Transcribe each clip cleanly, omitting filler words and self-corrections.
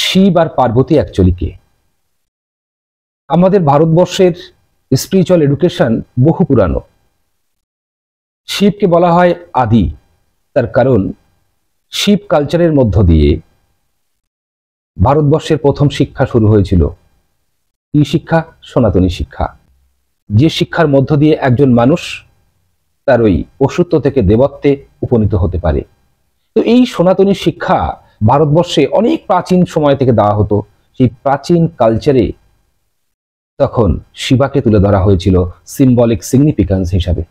শিব আর Parvati actually কে? আমাদের ভারতবর্ষের spiritual education বহু পুরানো। শিবকে বলা হয় আদি, তার কারণ শিব কালচারের মধ্য দিয়ে ভারতবর্ষের প্রথম শিক্ষা শুরু হয়েছিল। কি শিক্ষা? সনাতনী শিক্ষা। যে শিক্ষার মধ্য দিয়ে একজন মানুষ তার ওই অসুরত্ব থেকে দেবত্বে উপনীত হতে পারে। তো এই সনাতনী শিক্ষা ভারতবর্ষে অনেক প্রাচীন সময় থেকে দেওয়া হতো। সেই প্রাচীন কালচারে তখন শিবাকে তুলে ধরা হয়েছিল সিম্বলিক সিগনিফিক্যান্স হিসাবে।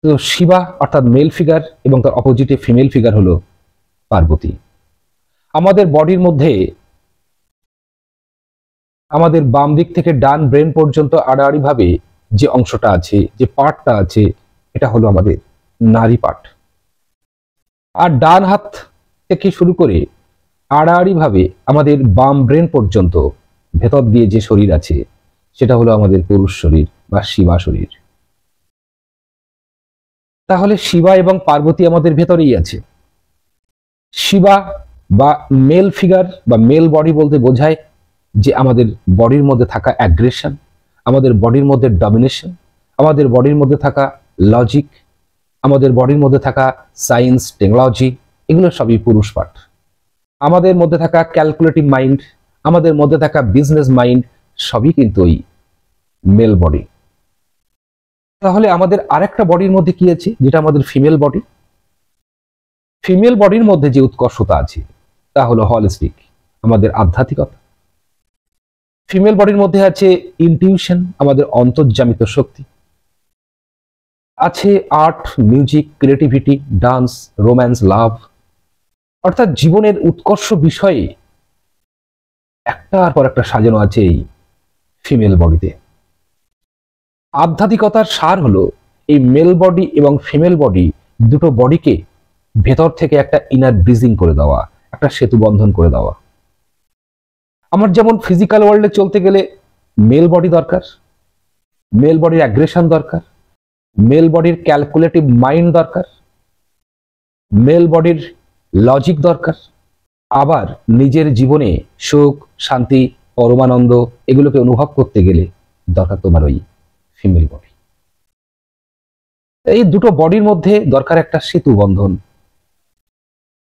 তো শিবা অর্থাৎ মেল ফিগার এবং তার অপোজিটে ফিমেল ফিগার হলো পার্বতী। আমাদের বডির মধ্যে আমাদের বাম দিক থেকে ডান ব্রেন পর্যন্ত আড়াআড়ি ভাবে যে অংশটা আছে, যে পার্টটা আছে, এটা হলো আমাদের নারী পার্ট। আর ডান হাত থেকে শুরু করে আড়াআড়ি ভাবে আমাদের বাম ব্রেন পর্যন্ত ভেতর দিয়ে যে শরীর আছে সেটা হলো আমাদের পুরুষ শরীর বা শিবা শরীর। তাহলে শিবা এবং পার্বতী আমাদের ভেতরেই আছে। শিবা বা মেল ফিগার বা মেল বডি বলতে বোঝায় যে আমাদের বডির মধ্যে থাকা অ্যাগ্রেশন, আমাদের বডির মধ্যে ডমিনেশন, আমাদের বডির মধ্যে থাকা লজিক, আমাদের বডির মধ্যে থাকা সায়েন্স টেকনোলজি, এগুলো সবই পুরুষ পার্ট। আমাদের মধ্যে থাকা ক্যালকুলেটিভ মাইন্ড, আমাদের মধ্যে থাকা বিজনেস মাইন্ড, সবই কিন্তু ওই মেল বডি। তাহলে আমাদের আরেকটা বডির মধ্যে কি আছে, যেটা আমাদের ফিমেল বডি। ফিমেল বডির মধ্যে যে উৎকর্ষতা আছে তা হলো হলিস্টিক, আমাদের আধ্যাত্মিকতা। ফিমেল বডির মধ্যে আছে ইনটিউশন, আমাদের অন্তর্জামিত শক্তি। আছে art, music, creativity, dance, romance, love, অর্থাৎ জীবনের উৎকর্ষ বিষয়ে একটার পর একটা সাজানো আছে এই ফিমেল বডিতে। আধ্যাত্মিকতার সার হলো এই মেল বডি এবং ফিমেল বডি দুটো বডিকে ভেতর থেকে একটা ইনার ব্রিজিং করে দেওয়া, একটা সেতু বন্ধন করে দেওয়া। আমার যেমন ফিজিক্যাল ওয়ার্ল্ডে চলতে গেলে মেল বডি দরকার, মেল বডির অ্যাগ্রেশন দরকার, মেল বডির ক্যালকুলেটিভ মাইন্ড দরকার, মেল বডির লজিক দরকার। আবার নিজের জীবনে সুখ, শান্তি, পরমানন্দ এগুলোকে অনুভব করতে গেলে দরকার তোমার ওই ফিমেল বডি। এই দুটো বডির মধ্যে দরকার একটা সেতু বন্ধন।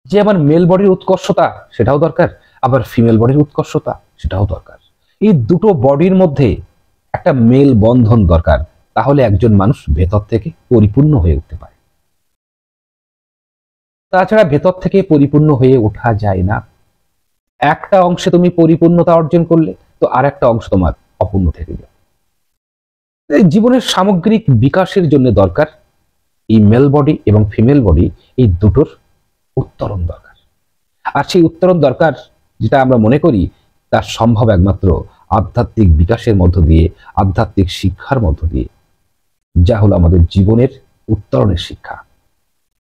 যে আমার মেল বডির উৎকর্ষতা সেটাও দরকার, আবার ফিমেল বডির উৎকর্ষতা সেটাও দরকার। এই দুটো বডির মধ্যে একটা মেল বন্ধন দরকার, তাহলে একজন মানুষ ভেতর থেকে পরিপূর্ণ হয়ে উঠতে পারে। তাছাড়া ভেতর থেকে পরিপূর্ণ হয়ে ওঠা যায় না। একটা অংশে তুমি পরিপূর্ণতা অর্জন করলে তো আর একটা অংশ তোমার অপূর্ণ থেকে যাবে। জীবনের সামগ্রিক বিকাশের জন্য দরকার এই মেল বডি এবং ফিমেল বডি, এই দুটোর উত্তরণ দরকার। আর সেই উত্তরণ দরকার যেটা আমরা মনে করি তার সম্ভব একমাত্র আধ্যাত্মিক বিকাশের মধ্য দিয়ে, আধ্যাত্মিক শিক্ষার মধ্য দিয়ে, যা হলো আমাদের জীবনের উত্তরণের শিক্ষা।